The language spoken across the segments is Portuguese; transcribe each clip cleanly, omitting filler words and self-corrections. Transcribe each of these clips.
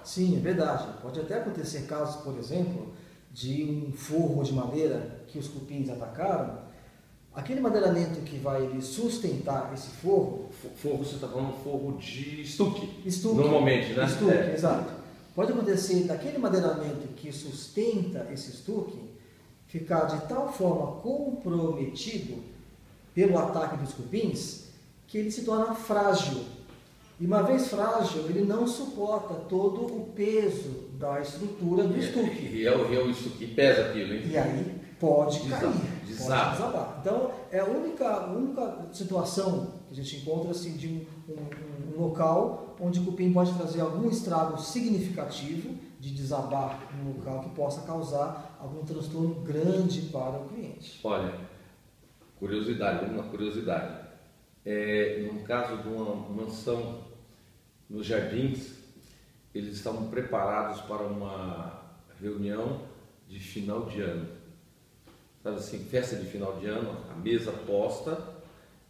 Sim, é verdade. Pode até acontecer casos, por exemplo, de um forro de madeira que os cupins atacaram. Aquele madeiramento que vai ele, sustentar esse forro... Forro, você está falando forro de estuque, Estuque. normalmente, né? Estuque, exato. Pode acontecer daquele madeiramento que sustenta esse estuque ficar de tal forma comprometido pelo ataque dos cupins que ele se torna frágil. E uma vez frágil, ele não suporta todo o peso da estrutura do estuque. E é o estuque pesa aquilo, hein? E aí pode cair, pode desaba. desabar. Então, é a única situação que a gente encontra assim, de um local onde o cupim pode trazer algum estrago significativo de desabar no local que possa causar algum transtorno grande para o cliente. Olha, curiosidade, vamos na curiosidade. No caso de uma mansão nos Jardins, eles estavam preparados para uma reunião de final de ano. Sabe assim, festa de final de ano, a mesa posta,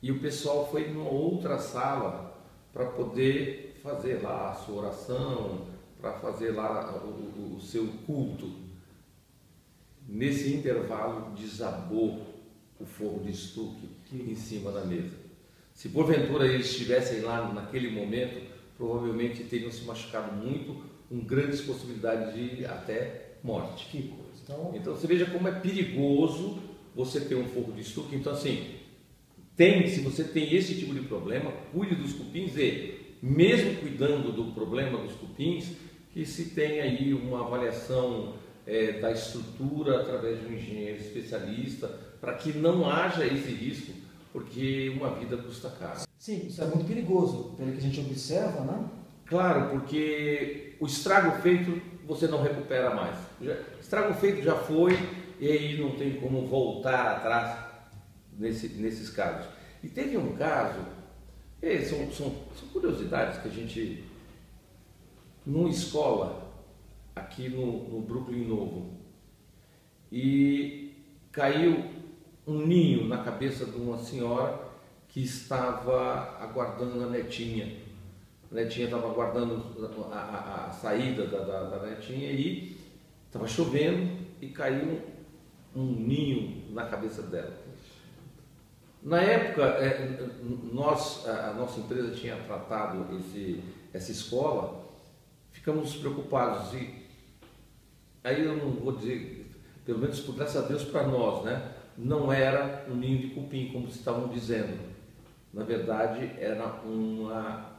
e o pessoal foi numa outra sala para poder fazer lá a sua oração, para fazer lá o seu culto. Nesse intervalo desabou o forro de estuque em cima da mesa. Se porventura eles estivessem lá naquele momento, provavelmente teriam se machucado muito, com grandes possibilidades de até morte. Que coisa. Então você veja como é perigoso você ter um forro de estuque. Então assim, se você tem esse tipo de problema, cuide dos cupins e, mesmo cuidando do problema dos cupins, que se tem aí uma avaliação da estrutura através de um engenheiro especialista, para que não haja esse risco, porque uma vida custa caro. Sim, isso é muito perigoso, pelo que a gente observa, né? Claro, porque o estrago feito você não recupera mais. Estrago feito já foi e aí não tem como voltar atrás nesses casos. E teve um caso, são curiosidades que a gente, numa escola aqui no Brooklyn Novo, e caiu um ninho na cabeça de uma senhora que estava aguardando a netinha. A netinha estava aguardando a saída da netinha e estava chovendo e caiu um ninho na cabeça dela. Na época, a nossa empresa tinha tratado essa escola, ficamos preocupados e aí eu não vou dizer, pelo menos por graças a Deus para nós, né? Não era um ninho de cupim, como se estavam dizendo. Na verdade, era uma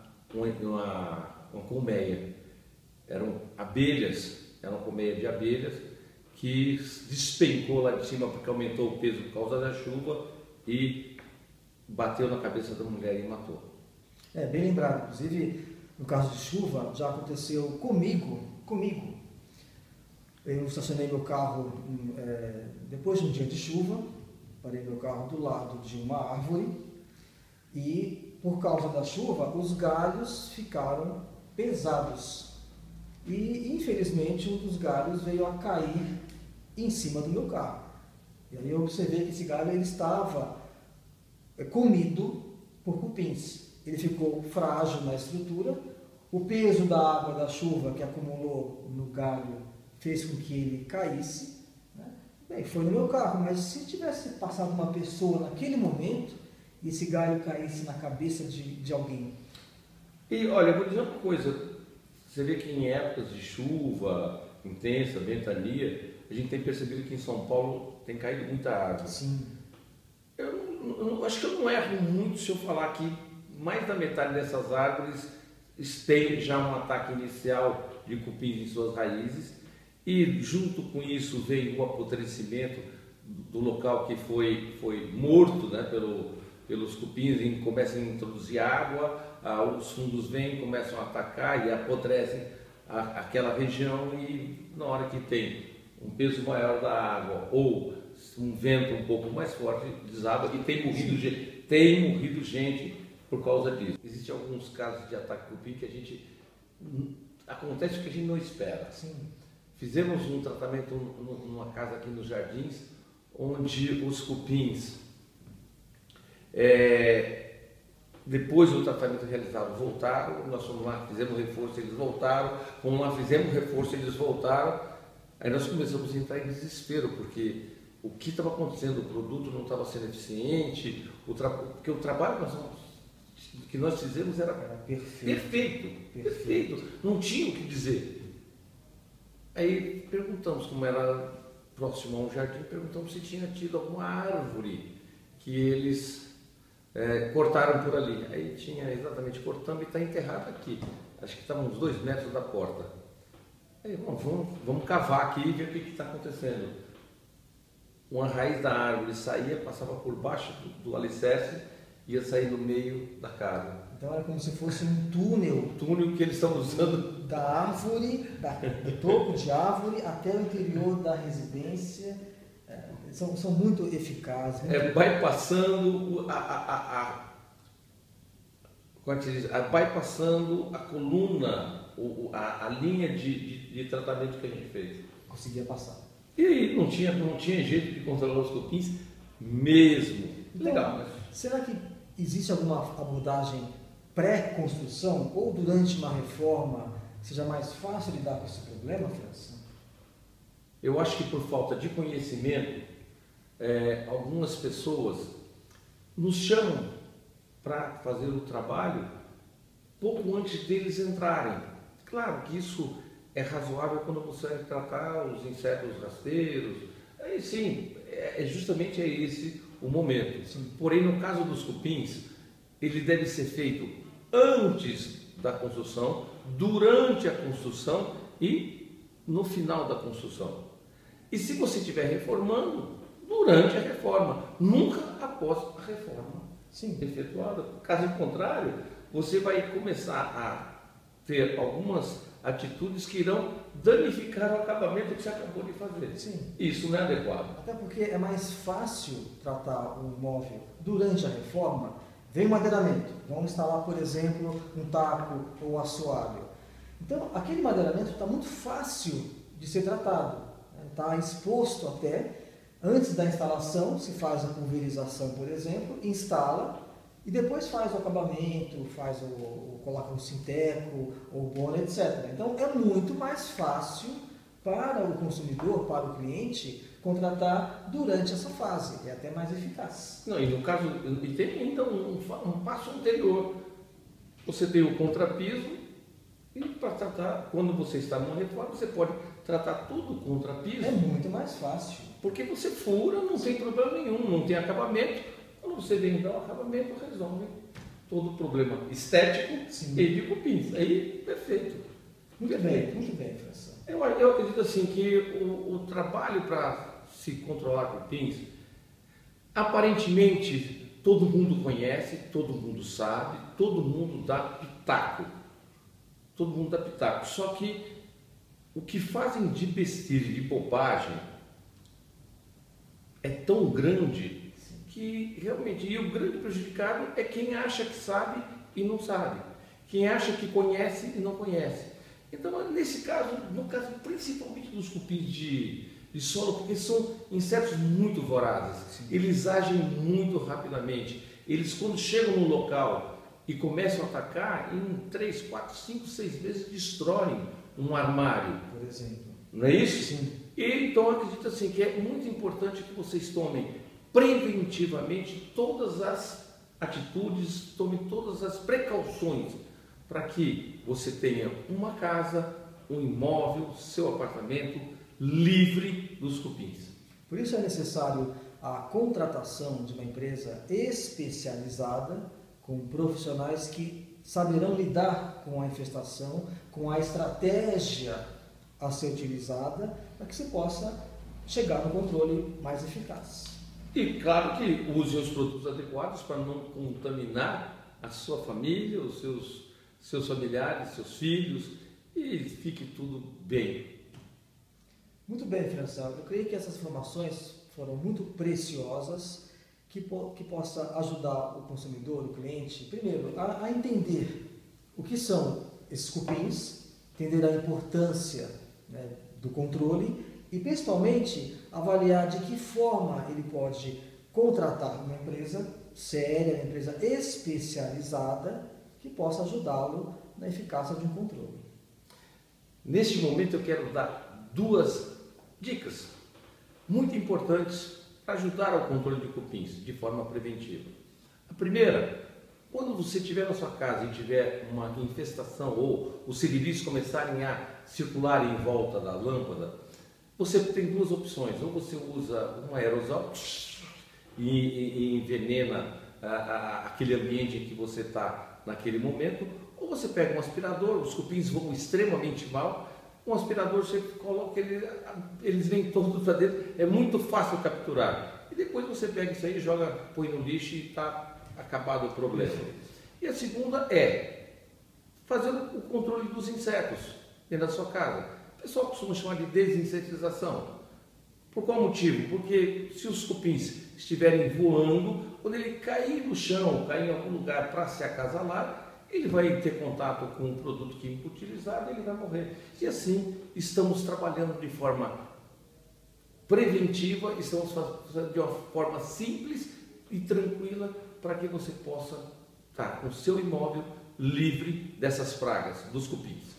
colmeia. Eram abelhas, era uma colmeia de abelhas que despencou lá de cima porque aumentou o peso por causa da chuva e bateu na cabeça da mulher e matou. Bem lembrado. Inclusive, no caso de chuva, já aconteceu comigo. Eu estacionei meu carro depois de um dia de chuva, parei meu carro do lado de uma árvore e, por causa da chuva, os galhos ficaram pesados. E, infelizmente, um dos galhos veio a cair em cima do meu carro. E aí eu observei que esse galho ele estava comido por cupins. Ele ficou frágil na estrutura, o peso da água da chuva que acumulou no galho fez com que ele caísse, né? Bem, foi no meu carro, mas se tivesse passado uma pessoa naquele momento e esse galho caísse na cabeça de alguém. E olha, eu vou dizer uma coisa, você vê que em épocas de chuva intensa, ventania, a gente tem percebido que em São Paulo tem caído muita água. Sim. Eu acho que eu não erro muito se eu falar que mais da metade dessas árvores tem já um ataque inicial de cupins em suas raízes e junto com isso vem o apodrecimento do local que foi morto, né, pelos cupins e começam a introduzir água, os fungos vêm, começam a atacar e apodrecem aquela região e na hora que tem um peso maior da água ou um vento um pouco mais forte desaba e tem morrido gente por causa disso. Existem alguns casos de ataque cupim que acontece que a gente não espera. Sim. Fizemos um tratamento numa casa aqui nos Jardins, onde os cupins depois do tratamento realizado voltaram, nós fomos lá, fizemos reforço, eles voltaram, fomos lá, fizemos reforço, eles voltaram, aí nós começamos a entrar em desespero, porque o que estava acontecendo, o produto não estava sendo eficiente, porque o trabalho que nós fizemos era perfeito, não tinha o que dizer. Aí perguntamos, como era próximo a um jardim, perguntamos se tinha tido alguma árvore que eles cortaram por ali. Aí tinha exatamente, cortamos e está enterrado aqui, acho que estava uns 2 metros da porta. Aí vamos cavar aqui e ver o que está acontecendo. Uma raiz da árvore saía, passava por baixo do alicerce, ia sair no meio da casa. Então era como se fosse um túnel. Túnel que eles estão usando. Da árvore, do topo de árvore até o interior da residência. São muito eficazes. Bypassando bypassando a coluna, a linha de tratamento que a gente fez. Conseguia passar. E aí não tinha jeito de controlar os cupins mesmo. Então, legal, mas... Será que existe alguma abordagem pré-construção ou durante uma reforma seja mais fácil lidar com esse problema, França? Eu acho que por falta de conhecimento, algumas pessoas nos chamam para fazer o trabalho pouco antes deles entrarem. Claro que isso é razoável quando você vai tratar os insetos rasteiros, aí sim, justamente esse o momento. Sim. Porém, no caso dos cupins, ele deve ser feito antes da construção, durante a construção e no final da construção. E se você estiver reformando, durante a reforma, nunca após a reforma efetuada. Caso contrário, você vai começar a ter algumas atitudes que irão danificar o acabamento que você acabou de fazer. Sim. Isso não é adequado. Até porque é mais fácil tratar um imóvel durante a reforma. Vem o madeiramento, vamos instalar, por exemplo, um taco ou assoalho. Então, aquele madeiramento está muito fácil de ser tratado. Está exposto até, antes da instalação, se faz a pulverização, por exemplo, instala e depois faz o acabamento, coloca um sinteco ou bona, etc. Então, é muito mais fácil para o consumidor, para o cliente, contratar durante essa fase. É até mais eficaz. Não, e no caso, e tem ainda um passo anterior. Você tem o contrapiso e para tratar, quando você está numa reforma, você pode tratar tudo o contrapiso. É muito mais fácil. Porque você fura, não tem problema nenhum, não tem acabamento. Quando você vem dar o acabamento, resolve todo o problema estético e de cupins. Aí, perfeito. Muito bem, França. Eu acredito assim que o trabalho para se controlar cupins, aparentemente todo mundo conhece, todo mundo sabe, todo mundo dá pitaco. Todo mundo dá pitaco. Só que o que fazem de besteira e de bobagem é tão grande que realmente, e o grande prejudicado é quem acha que sabe e não sabe, quem acha que conhece e não conhece. Então, nesse caso, no caso principalmente dos cupins de solo, porque são insetos muito vorazes, eles agem muito rapidamente, eles quando chegam no local e começam a atacar, em 3, 4, 5, 6 vezes destroem um armário, por exemplo. Não é isso? Sim. E então acredito assim que é muito importante que vocês tomem preventivamente todas as atitudes, tomem todas as precauções para que você tenha uma casa, um imóvel, seu apartamento livre dos cupins. Por isso é necessário a contratação de uma empresa especializada com profissionais que saberão lidar com a infestação, com a estratégia a ser utilizada para que se possa chegar no controle mais eficaz. E claro que use os produtos adequados para não contaminar a sua família, os seus familiares, seus filhos, e fique tudo bem. Muito bem, França. Eu creio que essas informações foram muito preciosas, que possa ajudar o consumidor, o cliente, primeiro, a entender o que são esses cupins, entender a importância, né, do controle e, principalmente, avaliar de que forma ele pode contratar uma empresa séria, uma empresa especializada que possa ajudá-lo na eficácia de um controle. Neste momento eu quero dar 2 dicas muito importantes para ajudar ao controle de cupins de forma preventiva. A primeira, quando você estiver na sua casa e tiver uma infestação ou os siriris começarem a circular em volta da lâmpada, você tem 2 opções. Ou você usa um aerosol e envenena aquele ambiente em que você está naquele momento, ou você pega um aspirador, os cupins voam extremamente mal, um aspirador você coloca, eles vêm todos para dentro, é muito fácil capturar. E depois você pega isso aí, joga, põe no lixo e está acabado o problema. E a segunda é fazer o controle dos insetos dentro da sua casa. O pessoal costuma chamar de desinsetização. Por qual motivo? Porque se os cupins estiverem voando, quando ele cair no chão, cair em algum lugar para se acasalar, ele vai ter contato com um produto químico utilizado e ele vai morrer. E assim, estamos trabalhando de forma preventiva, estamos fazendo de uma forma simples e tranquila para que você possa estar com o seu imóvel livre dessas pragas, dos cupins.